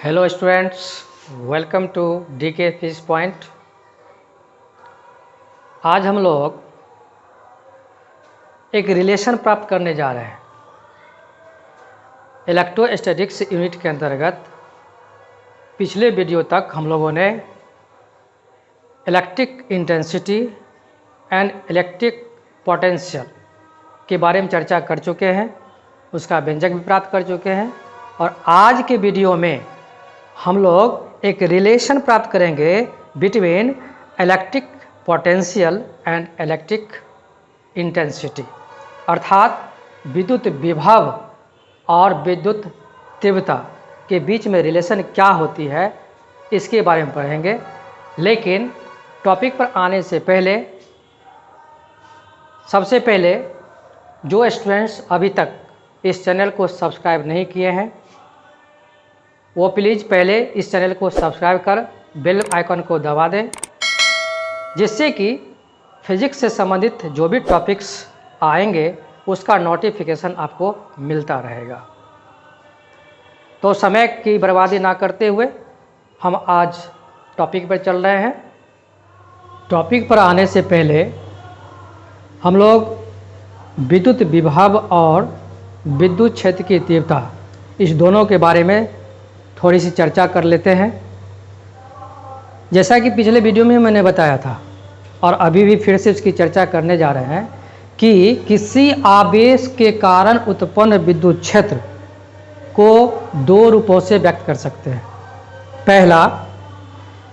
Hello students, welcome to DK physics point. आज हम लोग एक रिलेशन प्राप्त करने जा रहे हैं। इलेक्ट्रोस्टैटिक्स यूनिट के अंतर्गत पिछले वीडियो तक हम लोगों ने electric intensity and electric potential के बारे में चर्चा कर चुके हैं, उसका व्यंजक भी प्राप्त कर चुके हैं। और आज के वीडियो में हम लोग एक रिलेशन प्राप्त करेंगे between electric potential and electric intensity, अर्थात विद्युत विभव और विद्युत तीव्रता के बीच में रिलेशन क्या होती है इसके बारे में पढ़ेंगे। लेकिन टॉपिक पर आने से पहले सबसे पहले जो स्टूडेंट्स अभी तक इस चैनल को सब्सक्राइब नहीं किए हैं वो प्लीज़ पहले इस चैनल को सब्सक्राइब कर बेल आइकन को दबा दें, जिससे कि फिजिक्स से संबंधित जो भी टॉपिक्स आएंगे उसका नोटिफिकेशन आपको मिलता रहेगा। तो समय की बर्बादी ना करते हुए हम आज टॉपिक पर चल रहे हैं। टॉपिक पर आने से पहले हम लोग विद्युत विभव और विद्युत क्षेत्र की तीव्रता इस दोनों के बारे में थोड़ी सी चर्चा कर लेते हैं। जैसा कि पिछले वीडियो में मैंने बताया था और अभी भी फिर से इसकी चर्चा करने जा रहे हैं कि किसी आवेश के कारण उत्पन्न विद्युत क्षेत्र को दो रूपों से व्यक्त कर सकते हैं। पहला,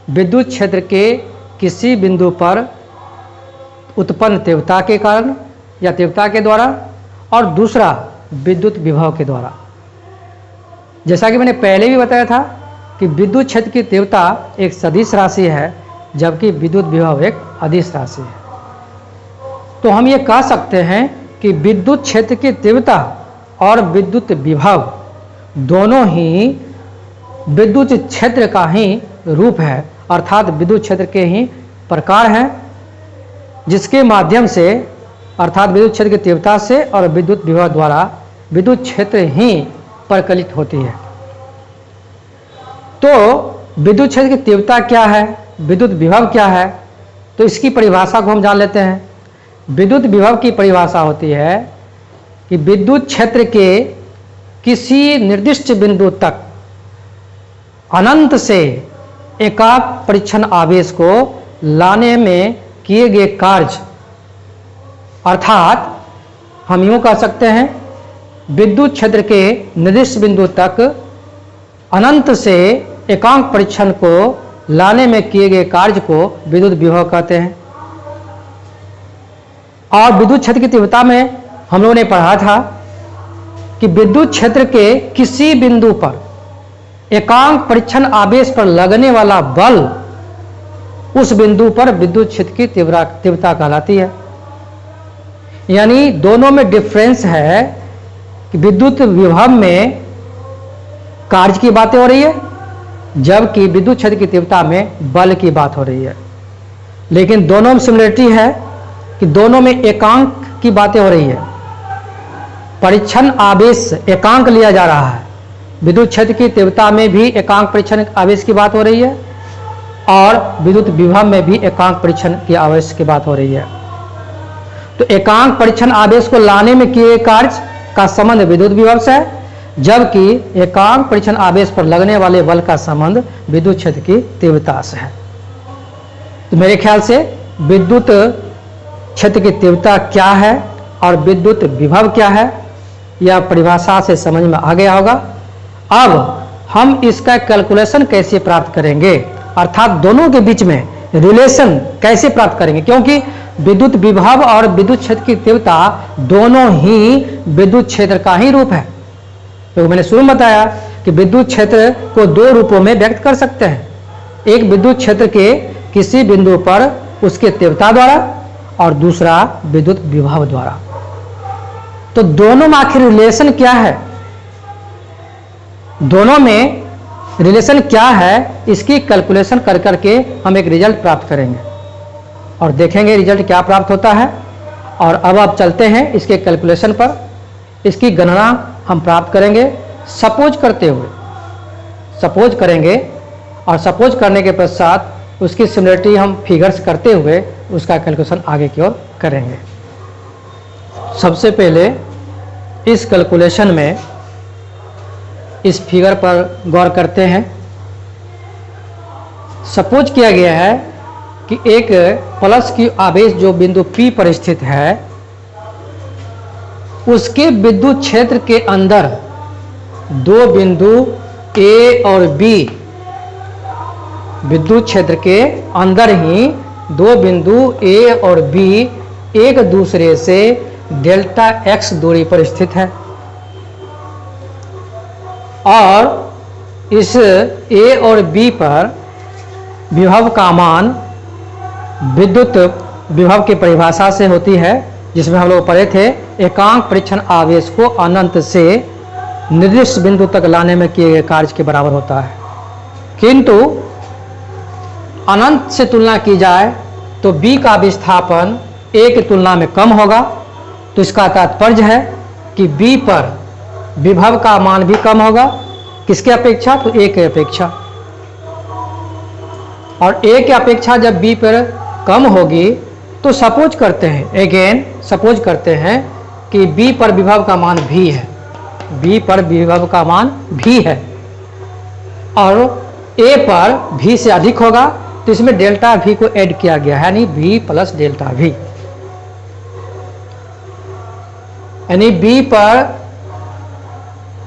विद्युत क्षेत्र के किसी बिंदु पर उत्पन्न तीव्रता के कारण या तीव्रता के द्वारा, और दूसरा विद्युत विभव के द्वारा। जैसा कि मैंने पहले भी बताया था कि विद्युत क्षेत्र की तीव्रता एक सदिश राशि है, जबकि विद्युत विभव एक अदिश राशि है। तो हम ये कह सकते हैं कि विद्युत क्षेत्र की तीव्रता और विद्युत विभव दोनों ही विद्युत क्षेत्र का ही रूप है, अर्थात विद्युत क्षेत्र के ही प्रकार हैं, जिसके माध्यम से अर्थात विद्युत क्षेत्र की तीव्रता से और विद्युत विभव द्वारा विद्युत क्षेत्र ही प्रकलित होती है। तो विद्युत क्षेत्र की तीव्रता क्या है, विद्युत विभव क्या है, तो इसकी परिभाषा को हम जान लेते हैं। विद्युत विभव की परिभाषा होती है कि विद्युत क्षेत्र के किसी निर्दिष्ट बिंदु तक अनंत से एकाक परिच्छन आवेश को लाने में किए गए कार्य, अर्थात हम यूँ कह सकते हैं विद्युत क्षेत्र के निर्दिष्ट बिंदु तक अनंत से एकांक परिच्छन को लाने में किए गए कार्य को विद्युत विभव कहते हैं। और विद्युत क्षेत्र की तीव्रता में हम लोगों ने पढ़ा था कि विद्युत क्षेत्र के किसी बिंदु पर एकांक परिच्छन आवेश पर लगने वाला बल उस बिंदु पर विद्युत क्षेत्र की तीव्रता कहलाती है। यानी दोनों में डिफरेंस है कि विद्युत विभव में कार्य की बातें हो रही है, जबकि विद्युत क्षेत्र की तीव्रता में बल की बात हो रही है। लेकिन दोनों में सिमिलरिटी है कि दोनों में एकांक की बातें हो रही है। परिच्छन आवेश एकांक लिया जा रहा है, विद्युत क्षेत्र की तीव्रता में भी एकांक परिच्छन आवेश की बात हो रही है और विद्युत विभव में भी एकांक परिच्छन की आवेश की बात हो रही है। तो एकांक परिच्छन आवेश को लाने में किए कार्य का संबंध विद्युत विभव से है, जबकि एकांक परिच्छन आवेश पर लगने वाले बल का संबंध विद्युत क्षेत्र की तीव्रता से है। तो मेरे ख्याल से विद्युत क्षेत्र की तीव्रता क्या है और विद्युत विभव क्या है, यह परिभाषा से समझ में आ गया होगा। अब हम इसका कैलकुलेशन कैसे प्राप्त करेंगे, अर्थात दोनों के बीच में रिलेशन कैसे प्राप्त करेंगे, क्योंकि विद्युत विभव और विद्युत क्षेत्र की तीव्रता दोनों ही विद्युत क्षेत्र का ही रूप है। तो मैंने शुरू में बताया कि विद्युत क्षेत्र को दो रूपों में व्यक्त कर सकते हैं, एक विद्युत क्षेत्र के किसी बिंदु पर उसके तीव्रता द्वारा और दूसरा विद्युत विभव द्वारा। तो दोनों में आखिर रिलेशन क्या है, दोनों में रिलेशन क्या है, इसकी कैलकुलेशन कर करके हम एक रिजल्ट प्राप्त करेंगे और देखेंगे रिजल्ट क्या प्राप्त होता है। और अब आप चलते हैं इसके कैलकुलेशन पर, इसकी गणना हम प्राप्त करेंगे। सपोज करते हुए सपोज करेंगे और सपोज करने के पश्चात उसकी सिमिलरिटी हम फिगर्स करते हुए उसका कैलकुलेशन आगे की ओर करेंगे। सबसे पहले इस कैलकुलेशन में इस फिगर पर गौर करते हैं। सपोज किया गया है कि एक प्लस की आवेश जो बिंदु P पर स्थित है उसके विद्युत क्षेत्र के अंदर दो बिंदु A और B, विद्युत क्षेत्र के अंदर ही दो बिंदु A और B एक दूसरे से डेल्टा x दूरी पर स्थित है और इस A और B पर विभव का मान विद्युत विभव की परिभाषा से होती है, जिसमें हम लोग पढ़े थे एकांक परीक्षण आवेश को अनंत से निर्दिष्ट बिंदु तक लाने में किए गए कार्य के बराबर होता है। किंतु अनंत से तुलना की जाए तो B का विस्थापन A की तुलना में कम होगा, तो इसका तात्पर्य है कि B पर विभव का मान भी कम होगा। किसके अपेक्षा? तो A के अपेक्षा। और A की अपेक्षा जब B पर कम होगी तो सपोज करते हैं, सपोज करते हैं कि B पर विभव का मान भी है, B पर विभव का मान भी है और A पर V से अधिक होगा, तो इसमें डेल्टा V को ऐड किया गया है, यानी V प्लस डेल्टा V। यानी B पर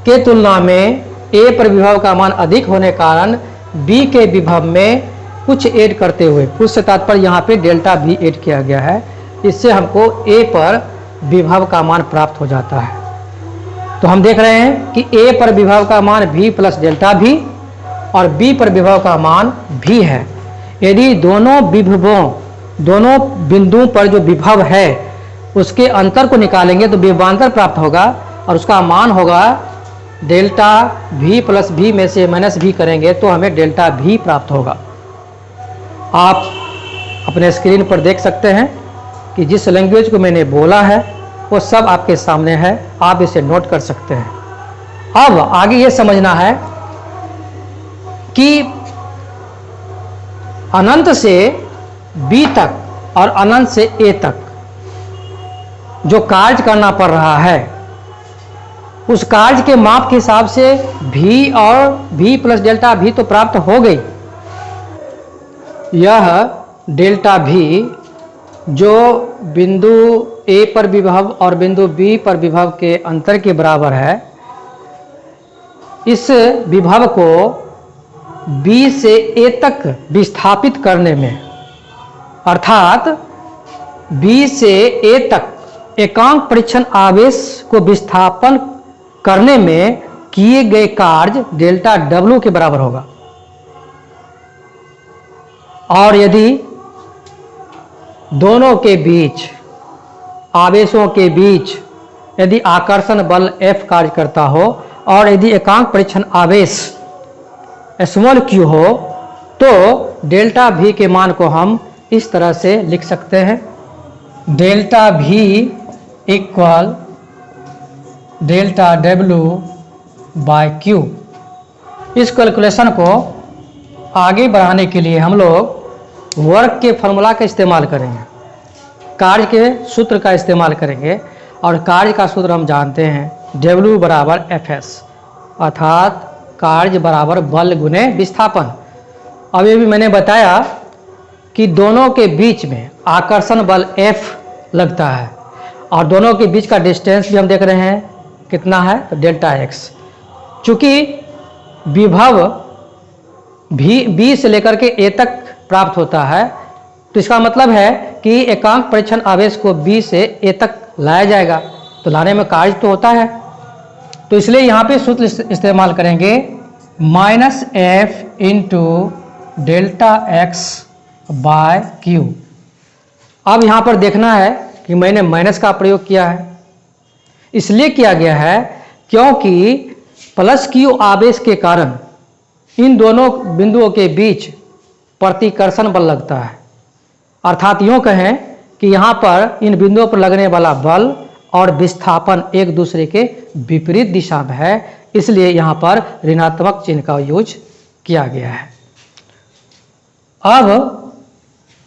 के तुलना में A पर विभव का मान अधिक होने कारण B के विभव में कुछ ऐड करते हुए, कुछ से तात्पर्य यहाँ पे डेल्टा V ऐड किया गया है, इससे हमको A पर विभव का मान प्राप्त हो जाता है। तो हम देख रहे हैं कि A पर विभव का मान V प्लस डेल्टा V और B पर विभव का मान V है। यदि दोनों विभवों, दोनों बिंदुओं पर जो विभव है उसके अंतर को निकालेंगे तो विभवांतर प्राप्त होगा और उसका मान होगा डेल्टा V प्लस V में से माइनस V करेंगे तो हमें डेल्टा V प्राप्त होगा। आप अपने स्क्रीन पर देख सकते हैं कि जिस लैंग्वेज को मैंने बोला है वो सब आपके सामने है, आप इसे नोट कर सकते हैं। अब आगे ये समझना है कि अनंत से B तक और अनंत से A तक जो कार्य करना पड़ रहा है उस कार्य के माप के हिसाब से V और V प्लस डेल्टा V तो प्राप्त हो गई। यह डेल्टा V जो बिंदु A पर विभव और बिंदु B पर विभव के अंतर के बराबर है, इस विभव को B से A तक विस्थापित करने में, अर्थात B से A तक एकांक परीक्षण आवेश को विस्थापन करने में किए गए कार्य डेल्टा W के बराबर होगा। और यदि दोनों के बीच, आवेशों के बीच यदि आकर्षण बल F कार्य करता हो और यदि एकांक परीक्षण आवेश स्मॉल q हो तो डेल्टा V के मान को हम इस तरह से लिख सकते हैं, delta V equal delta W by Q। इस कैलकुलेशन को आगे बढ़ाने के लिए हम लोग वर्क के फॉर्मूला का इस्तेमाल करेंगे, कार्य के सूत्र का इस्तेमाल करेंगे और कार्य का सूत्र हम जानते हैं W बराबर Fs, अर्थात कार्य बराबर बल गुने विस्थापन। अभी भी मैंने बताया कि दोनों के बीच में आकर्षण बल F लगता है और दोनों के बीच का डिस्टेंस भी हम देख रहे हैं कितना है, तो डेल्टा x। चूंकि विभव B से लेकर के A तक प्राप्त होता है तो इसका मतलब है कि एकांक परीक्षण आवेश को B से A तक लाया जाएगा, तो लाने में कार्य तो होता है, तो इसलिए यहाँ पे सूत्र इस्तेमाल करेंगे minus F into delta x by Q। अब यहाँ पर देखना है कि मैंने माइनस का प्रयोग किया है, इसलिए किया गया है क्योंकि प्लस Q आवेश के कारण इन दोनों बिंदुओं के बीच प्रतिकर्षण बल लगता है। अर्थात यूँ कहें कि यहाँ पर इन बिंदुओं पर लगने वाला बल और विस्थापन एक दूसरे के विपरीत दिशा में है, इसलिए यहाँ पर ऋणात्मक चिन्ह का यूज किया गया है। अब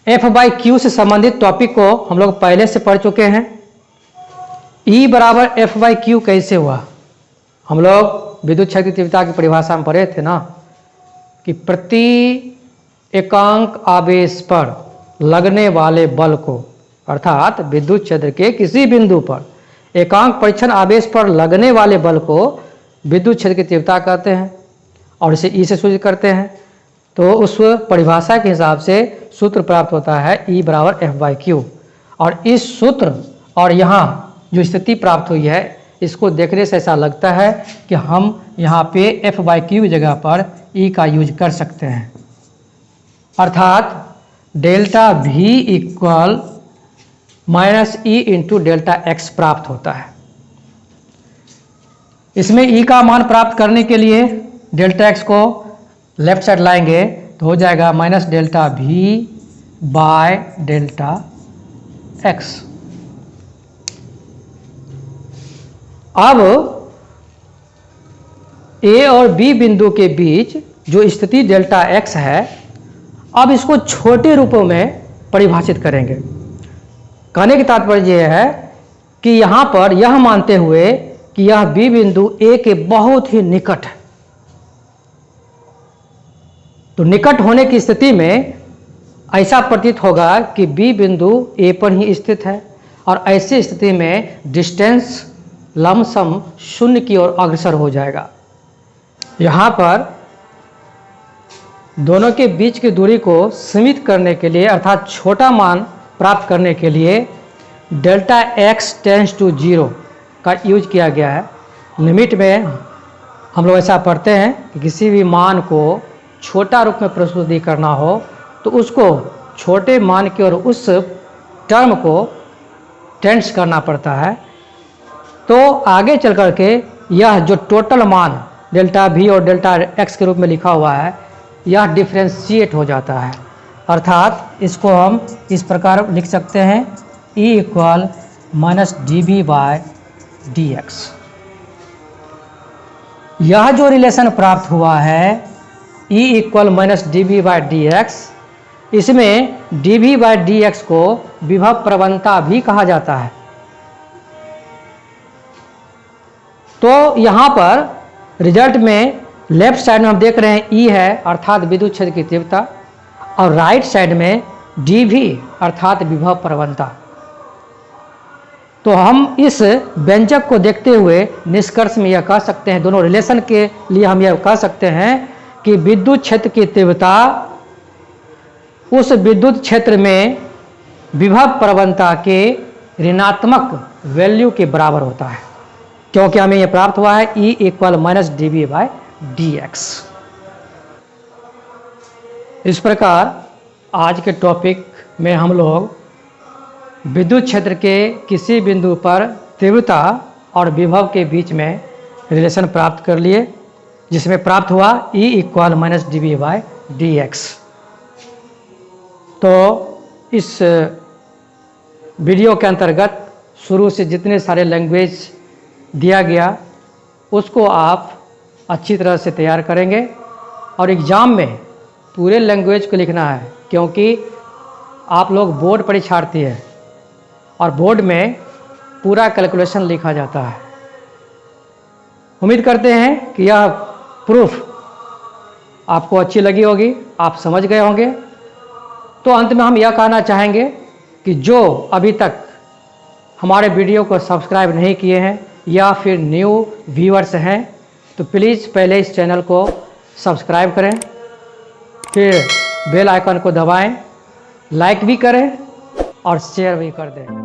F/Q से संबंधित टॉपिक को हम लोग पहले से पढ़ चुके हैं। E बराबर F/Q कैसे हुआ? हम लोग विद्युत क्षेत्र की तीव्रता की परिभाषा में पढ़े थे ना कि प्रति एकांक आवेश पर लगने वाले बल को, अर्थात विद्युत क्षेत्र के किसी बिंदु पर एकांक परीक्षण आवेश पर लगने वाले बल को विद्युत क्षेत्र की तीव्रता कहते हैं और इसे E से सूचित करते हैं। तो उस परिभाषा के हिसाब से सूत्र प्राप्त होता है E बराबर F/Q। और इस सूत्र और यहाँ जो स्थिति प्राप्त हुई है, इसको देखने से ऐसा लगता है कि हम यहाँ पे F/Q की जगह पर E का यूज कर सकते हैं, अर्थात delta V equal minus E into delta x प्राप्त होता है। इसमें E का मान प्राप्त करने के लिए डेल्टा x को लेफ्ट साइड लाएंगे तो हो जाएगा minus delta V by delta x। अब A और B बिंदु के बीच जो स्थिति डेल्टा x है, अब इसको छोटे रूपों में परिभाषित करेंगे। कहने की तात्पर्य यह है कि यहाँ पर यह मानते हुए कि यह B बिंदु A के बहुत ही निकट है, तो निकट होने की स्थिति में ऐसा प्रतीत होगा कि B बिंदु A पर ही स्थित है और ऐसी स्थिति में डिस्टेंस लमसम शून्य की ओर अग्रसर हो जाएगा। यहाँ पर दोनों के बीच की दूरी को सीमित करने के लिए, अर्थात छोटा मान प्राप्त करने के लिए डेल्टा x टेंड्स टू 0 का यूज किया गया है। लिमिट में हम लोग ऐसा पढ़ते हैं कि किसी भी मान को छोटा रूप में प्रस्तुति करना हो तो उसको छोटे मान की ओर उस टर्म को टेंड्स करना पड़ता है। तो आगे चल कर के यह जो टोटल मान डेल्टा V और डेल्टा x के रूप में लिखा हुआ है, यह डिफ्रेंशिएट हो जाता है, अर्थात इसको हम इस प्रकार लिख सकते हैं E equal minus dV by dx। यह जो रिलेशन प्राप्त हुआ है E equal minus dV by dx, इसमें dV बाय dx को विभव प्रवणता भी कहा जाता है। तो यहाँ पर रिजल्ट में लेफ्ट साइड में हम देख रहे हैं E है, अर्थात विद्युत क्षेत्र की तीव्रता, और राइट साइड में dV अर्थात विभव प्रवणता। तो हम इस व्यंजक को देखते हुए निष्कर्ष में यह कह सकते हैं, दोनों रिलेशन के लिए हम यह कह सकते हैं कि विद्युत क्षेत्र की तीव्रता उस विद्युत क्षेत्र में विभव प्रवणता के ऋणात्मक वैल्यू के बराबर होता है, क्योंकि हमें यह प्राप्त हुआ है E equal minus dV by dx। इस प्रकार आज के टॉपिक में हम लोग विद्युत क्षेत्र के किसी बिंदु पर तीव्रता और विभव के बीच में रिलेशन प्राप्त कर लिए, जिसमें प्राप्त हुआ E equal minus dV by dx। तो इस वीडियो के अंतर्गत शुरू से जितने सारे लैंग्वेज दिया गया उसको आप अच्छी तरह से तैयार करेंगे और एग्ज़ाम में पूरे लैंग्वेज को लिखना है, क्योंकि आप लोग बोर्ड परीक्षार्थी है और बोर्ड में पूरा कैलकुलेशन लिखा जाता है। उम्मीद करते हैं कि यह प्रूफ आपको अच्छी लगी होगी, आप समझ गए होंगे। तो अंत में हम यह कहना चाहेंगे कि जो अभी तक हमारे वीडियो को सब्सक्राइब नहीं किए हैं या फिर न्यू व्यूअर्स हैं, तो प्लीज़ पहले इस चैनल को सब्सक्राइब करें, फिर बेल आइकन को दबाएं, लाइक भी करें और शेयर भी कर दें।